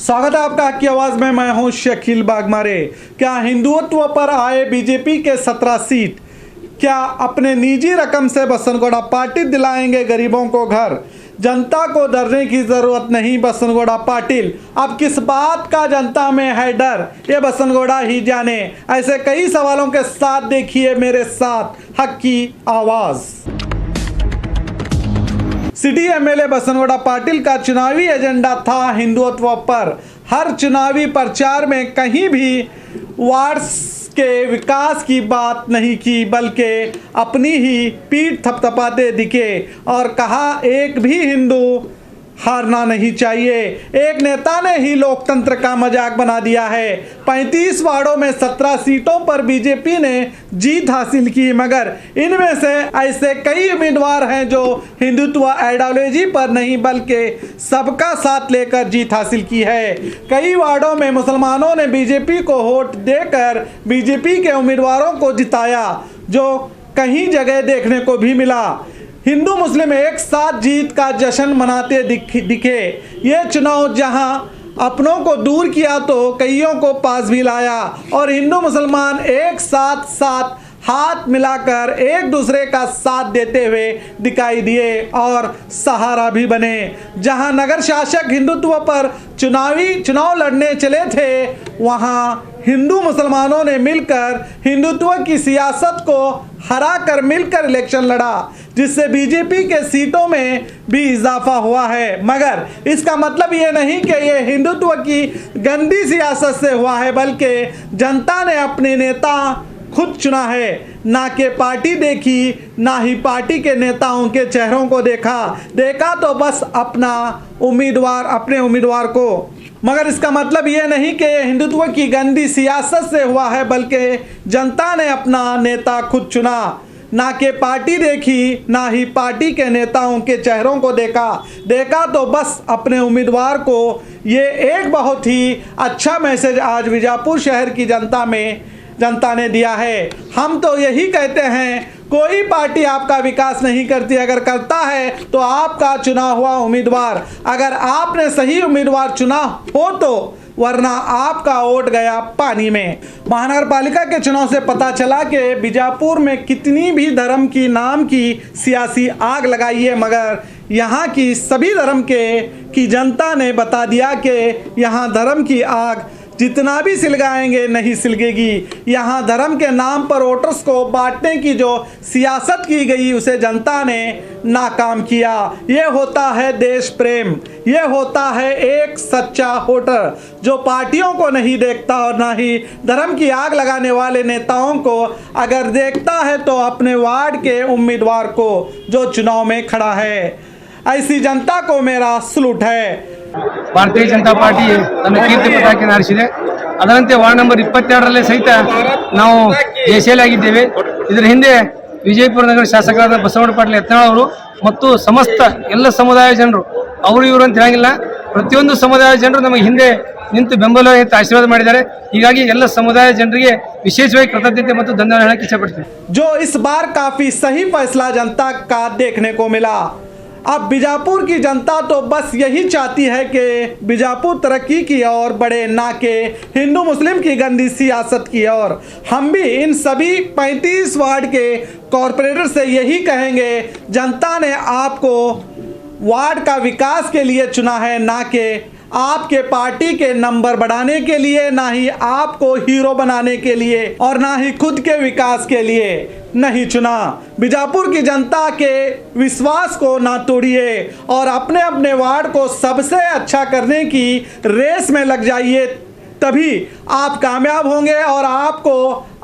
स्वागत है आपका हक की आवाज में। मैं हूं शकील बागमारे। क्या हिंदुत्व पर आए बीजेपी के 17 सीट क्या अपने निजी रकम से बसनगौड़ा पाटिल दिलाएंगे गरीबों को घर? जनता को डरने की जरूरत नहीं, बसनगौड़ा पाटिल। अब किस बात का जनता में है डर, ये बसनगौड़ा ही जाने। ऐसे कई सवालों के साथ देखिए मेरे साथ हक की आवाज। सिटी एमएलए बसनगौड़ा पाटिल का चुनावी एजेंडा था हिंदुत्व पर। हर चुनावी प्रचार में कहीं भी वार्ड्स के विकास की बात नहीं की, बल्कि अपनी ही पीठ थपथपाते दिखे और कहा एक भी हिंदू हारना नहीं चाहिए। एक नेता ने ही लोकतंत्र का मजाक बना दिया है। 35 वार्डों में 17 सीटों पर बीजेपी ने जीत हासिल की, मगर इनमें से ऐसे कई उम्मीदवार हैं जो हिंदुत्व आइडियोलॉजी पर नहीं बल्कि सबका साथ लेकर जीत हासिल की है। कई वार्डों में मुसलमानों ने बीजेपी को वोट देकर बीजेपी के उम्मीदवारों को जिताया, जो कहीं जगह देखने को भी मिला। हिंदू मुस्लिम एक साथ जीत का जश्न मनाते दिखे। ये चुनाव जहां अपनों को दूर किया तो कईयों को पास भी लाया और हिंदू मुसलमान एक साथ हाथ मिलाकर एक दूसरे का साथ देते हुए दिखाई दिए और सहारा भी बने। जहां नगर शासक हिंदुत्व पर चुनाव लड़ने चले थे, वहां हिंदू मुसलमानों ने मिलकर हिंदुत्व की सियासत को हरा कर मिलकर इलेक्शन लड़ा, जिससे बीजेपी के सीटों में भी इजाफा हुआ है। मगर इसका मतलब ये नहीं कि ये हिंदुत्व की गंदी सियासत से हुआ है, बल्कि जनता ने अपने नेता खुद चुना है। ना कि पार्टी देखी, ना ही पार्टी के नेताओं के चेहरों को देखा तो बस अपने उम्मीदवार को। मगर इसका मतलब ये नहीं कि हिंदुत्व की गंदी सियासत से हुआ है, बल्कि जनता ने अपना नेता खुद चुना। ना कि पार्टी देखी, ना ही पार्टी के नेताओं के चेहरों को देखा तो बस अपने उम्मीदवार को। ये एक बहुत ही अच्छा मैसेज आज बीजापुर शहर की जनता ने दिया है। हम तो यही कहते हैं, कोई पार्टी आपका विकास नहीं करती, अगर करता है तो आपका चुना हुआ उम्मीदवार, अगर आपने सही उम्मीदवार चुना हो तो, वरना आपका वोट गया पानी में। महानगर पालिका के चुनाव से पता चला कि बीजापुर में कितनी भी धर्म की नाम की सियासी आग लगाई है, मगर यहाँ की सभी धर्म की जनता ने बता दिया कि यहाँ धर्म की आग जितना भी सिलगाएंगे नहीं सिलगेगी। यहाँ धर्म के नाम पर वोटर्स को बांटने की जो सियासत की गई, उसे जनता ने नाकाम किया। ये होता है देश प्रेम, ये होता है एक सच्चा वोटर जो पार्टियों को नहीं देखता और ना ही धर्म की आग लगाने वाले नेताओं को। अगर देखता है तो अपने वार्ड के उम्मीदवार को जो चुनाव में खड़ा है। ऐसी जनता को मेरा सलूट है। ಭಾರತೀಯ ಜನತಾ ಪಾರ್ಟಿ ತನ್ನ ಕೀರ್ತಿ ಪತಾಕೆಯನ್ನು ಹಾರಿಸಿದೆ. ಅದರಂತೆ ವಾರ್ಡ್ ನಂಬರ್ 22ರಲ್ಲಿ ಸಹಿತ ನಾವು ಜಯಶಾಲಿಯಾಗಿದ್ದೇವೆ. ಇದರ ಹಿಂದೆ ವಿಜಯಪುರ ನಗರ ಶಾಸಕರಾದ ಬಸನಗೌಡ ಪಾಟೀಲ್ ಯತ್ನಾಳ್ ಅವರು ಮತ್ತು ಸಮಸ್ತ ಎಲ್ಲ ಸಮುದಾಯ ಜನರು, ಅವರು ಇವರು ಅಂತ ಹೇಳಂಗಿಲ್ಲ, ಪ್ರತಿಯೊಂದು ಸಮುದಾಯ ಜನರು ನಮಗೆ ಹಿಂದೆ ನಿಂತು ಬೆಂಬಲ ಆಶೀರ್ವಾದ ಮಾಡಿದ್ದಾರೆ. ಹೀಗಾಗಿ ಎಲ್ಲ ಸಮುದಾಯ ಜನರಿಗೆ ವಿಶೇಷವಾಗಿ ಕೃತಜ್ಞತೆ ಮತ್ತು ಧನ್ಯವಾದ ಹೇಳಕ್ಕೆ ಇಷ್ಟಪಡ್ತೀನಿ. जो इस बार काफी सही फैसला जनता का देखने को मिला। अब बीजापुर की जनता तो बस यही चाहती है कि बीजापुर तरक्की की ओर बढ़े, ना कि हिंदू मुस्लिम की गंदी सियासत की ओर। हम भी इन सभी 35 वार्ड के कॉरपोरेटर से यही कहेंगे, जनता ने आपको वार्ड का विकास के लिए चुना है, ना कि आपके पार्टी के नंबर बढ़ाने के लिए, ना ही आपको हीरो बनाने के लिए और ना ही खुद के विकास के लिए नहीं चुना। बीजापुर की जनता के विश्वास को ना तोड़िए और अपने अपने वार्ड को सबसे अच्छा करने की रेस में लग जाइए, तभी आप कामयाब होंगे और आपको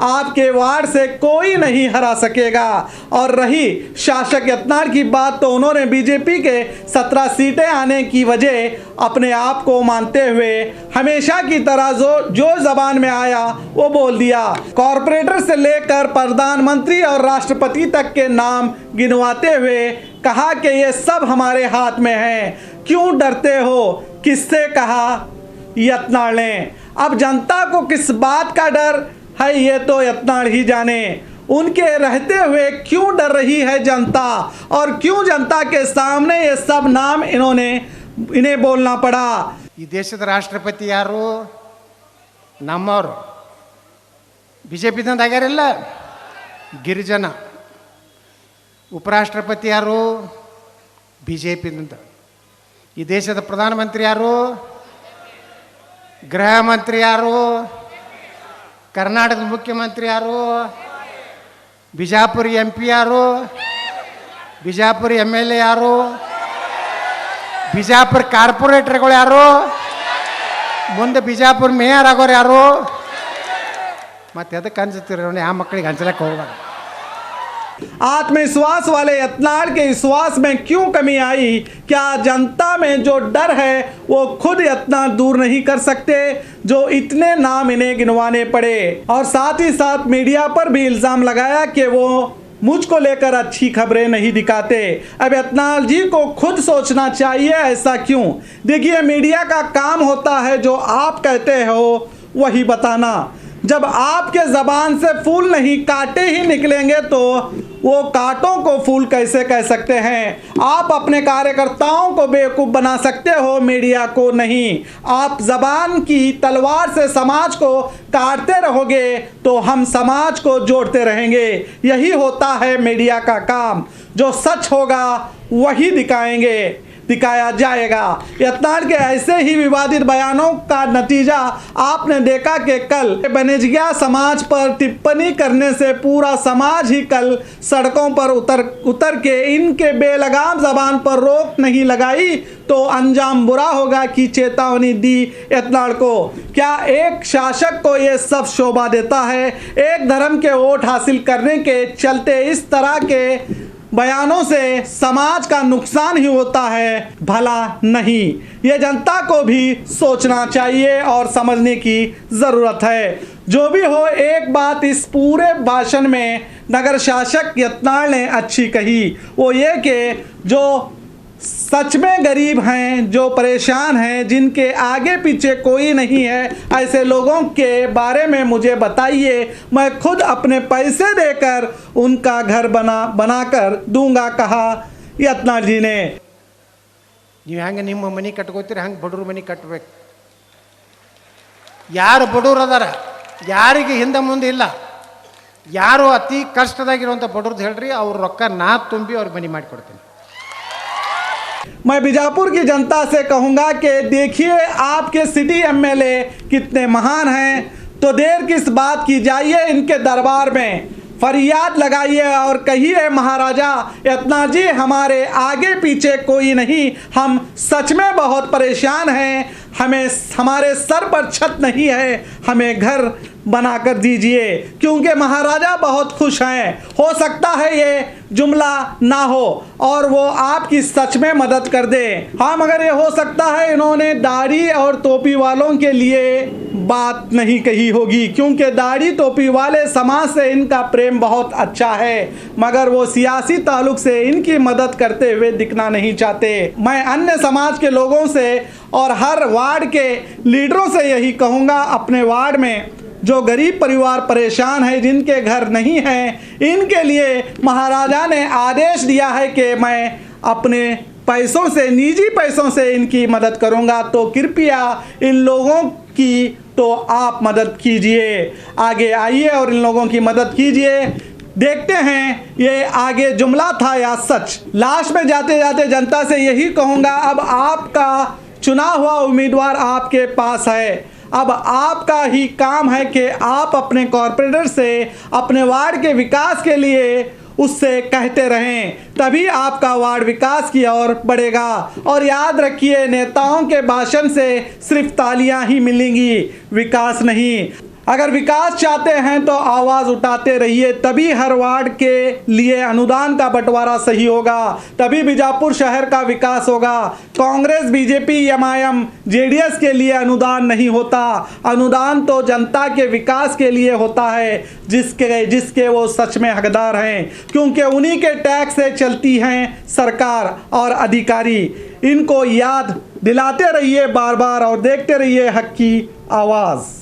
आपके वार्ड से कोई नहीं हरा सकेगा। और रही शासक यत्नाड़ की बात, तो उन्होंने बीजेपी के 17 सीटें आने की वजह अपने आप को मानते हुए हमेशा की तरह जो जबान में आया वो बोल दिया। कॉरपोरेटर से लेकर प्रधानमंत्री और राष्ट्रपति तक के नाम गिनवाते हुए कहा कि ये सब हमारे हाथ में है, क्यों डरते हो? किससे कहा? यत्नाड़ ने। अब जनता को किस बात का डर है, ये तो यत्नाड़ ही जाने। उनके रहते हुए क्यों डर रही है जनता और क्यों जनता के सामने ये सब नाम इन्हें बोलना पड़ा। ಈ ದೇಶದ ರಾಷ್ಟ್ರಪತಿ ಯಾರು? ನಮ್ಮವರು. ಬಿ ಜೆ ಪಿದಿಂದ ಆಗ್ಯಾರಿಲ್ಲ, ಗಿರಿಜನ. ಉಪರಾಷ್ಟ್ರಪತಿ ಯಾರು? ಬಿ ಜೆ ಪಿದಿಂದ. ಈ ದೇಶದ ಪ್ರಧಾನಮಂತ್ರಿ ಯಾರು? ಗೃಹ ಮಂತ್ರಿ ಯಾರು? ಕರ್ನಾಟಕದ ಮುಖ್ಯಮಂತ್ರಿ ಯಾರು? ಬಿಜಾಪುರ ಎಂ ಪಿ ಯಾರು? ಬಿಜಾಪುರ ಎಮ್ ಎಲ್ ಎ ಯಾರು? ಬಿಜಾಪುರ ಕಾರ್ಪೊರೇಟರ್ಗಳು ಯಾರು? ಮುಂದೆ ಬಿಜಾಪುರ ಮೇಯರ್ ಆಗೋರು ಯಾರು? ಮತ್ತೆ ಅದಕ್ಕೆ ಅನ್ಸುತ್ತೀರ ನೋಡಿ, ಆ ಮಕ್ಕಳಿಗೆ ಹಂಚಲಕ್ಕೆ ಹೋಗ್ಬಾರ್ದು. आत्मविश्वास वाले यत्नाड़ के विश्वास में क्यों कमी आई? क्या जनता में जो डर है वो खुद यत्नाड़ दूर नहीं कर सकते, जो इतने नाम इन्हें गिनवाने पड़े? और साथ ही साथ मीडिया पर भी इल्ज़ाम लगाया कि वो मुझको लेकर अच्छी खबरें नहीं दिखाते। अब यत्नाल जी को खुद सोचना चाहिए, ऐसा क्यों? देखिए, मीडिया का काम होता है जो आप कहते हो वही बताना। जब आपके ज़बान से फूल नहीं कांटे ही निकलेंगे तो वो कांटों को फूल कैसे कह सकते हैं? आप अपने कार्यकर्ताओं को बेवकूफ़ बना सकते हो, मीडिया को नहीं। आप ज़बान की तलवार से समाज को काटते रहोगे तो हम समाज को जोड़ते रहेंगे। यही होता है मीडिया का काम। जो सच होगा वही दिखाया जाएगा। यत्नाड़ के ऐसे ही विवादित बयानों का नतीजा आपने देखा कि कल बनजिया समाज पर टिप्पणी करने से पूरा समाज ही कल सड़कों पर उतर के इनके बेलगाम जबान पर रोक नहीं लगाई तो अंजाम बुरा होगा की चेतावनी दी यत्नाड़ को। क्या एक शासक को ये सब शोभा देता है? एक धर्म के वोट हासिल करने के चलते इस तरह के बयानों से समाज का नुकसान ही होता है, भला नहीं। ये जनता को भी सोचना चाहिए और समझने की ज़रूरत है। जो भी हो, एक बात इस पूरे भाषण में नगर शासक यत्नाड़ ने अच्छी कही, वो ये कि जो सच में गरीब हैं, जो परेशान हैं, जिनके आगे पीछे कोई नहीं है, ऐसे लोगों के बारे में मुझे बताइए, मैं खुद अपने पैसे देकर उनका घर बनाकर दूंगा, कहा यत्नाड़ जी ने। ನೀವು ಹೆಂಗೆ ನಿಮ್ಮ ಮನೆ ಕಟ್ಕೋತೀರಿ ಹಂಗೆ ಬಡವ್ರ ಮನೆ ಕಟ್ಟಬೇಕು. ಯಾರು ಬಡವ್ರು ಅದಾರ, ಯಾರಿಗೆ ಹಿಂದೆ ಮುಂದೆ ಇಲ್ಲ, ಯಾರು ಅತಿ ಕಷ್ಟದಾಗಿರುವಂಥ ಬಡವ್ರದ್ದು ಹೇಳ್ರಿ, ಅವ್ರ ರೊಕ್ಕ ನಾ ತುಂಬಿ ಅವ್ರಿಗೆ ಮನೆ ಮಾಡಿಕೊಡ್ತೀನಿ. मैं बीजापुर की जनता से कहूँगा कि देखिए, आपके सिटी एमएलए कितने महान हैं, तो देर किस बात की, जाइए इनके दरबार में फरियाद लगाइए और कहिए, महाराजा यत्नाड़ जी, हमारे आगे पीछे कोई नहीं, हम सच में बहुत परेशान हैं, हमें हमारे सर पर छत नहीं है, हमें घर बनाकर दीजिए। क्योंकि महाराजा बहुत खुश हैं। हो सकता है ये जुमला ना हो और वो आपकी सच में मदद कर दे। हाँ, मगर ये हो सकता है इन्होंने दाढ़ी और टोपी वालों के लिए बात नहीं कही होगी, क्योंकि दाढ़ी टोपी वाले समाज से इनका प्रेम बहुत अच्छा है, मगर वो सियासी ताल्लुक से इनकी मदद करते हुए दिखना नहीं चाहते। मैं अन्य समाज के लोगों से और हर वार्ड के लीडरों से यही कहूँगा, अपने वार्ड में जो गरीब परिवार परेशान है, जिनके घर नहीं हैं, इनके लिए महाराजा ने आदेश दिया है कि मैं अपने पैसों से, निजी पैसों से इनकी मदद करूंगा, तो कृपया इन लोगों की तो आप मदद कीजिए, आगे आइए और इन लोगों की मदद कीजिए। देखते हैं ये आगे जुमला था या सच। लास्ट में जाते जाते जनता से यही कहूँगा, अब आपका चुना हुआ उम्मीदवार आपके पास है, अब आपका ही काम है कि आप अपने कॉरपोरेटर से अपने वार्ड के विकास के लिए उससे कहते रहें, तभी आपका वार्ड विकास की ओर बढ़ेगा। और याद रखिए, नेताओं के भाषण से सिर्फ तालियां ही मिलेंगी, विकास नहीं। अगर विकास चाहते हैं तो आवाज़ उठाते रहिए, तभी हर वार्ड के लिए अनुदान का बंटवारा सही होगा, तभी बीजापुर शहर का विकास होगा। कांग्रेस, बीजेपी, एमआईएम, जेडीएस के लिए अनुदान नहीं होता, अनुदान तो जनता के विकास के लिए होता है, जिसके वो सच में हकदार हैं, क्योंकि उन्हीं के टैक्स से चलती हैं सरकार और अधिकारी। इनको याद दिलाते रहिए बार बार और देखते रहिए हक की आवाज़।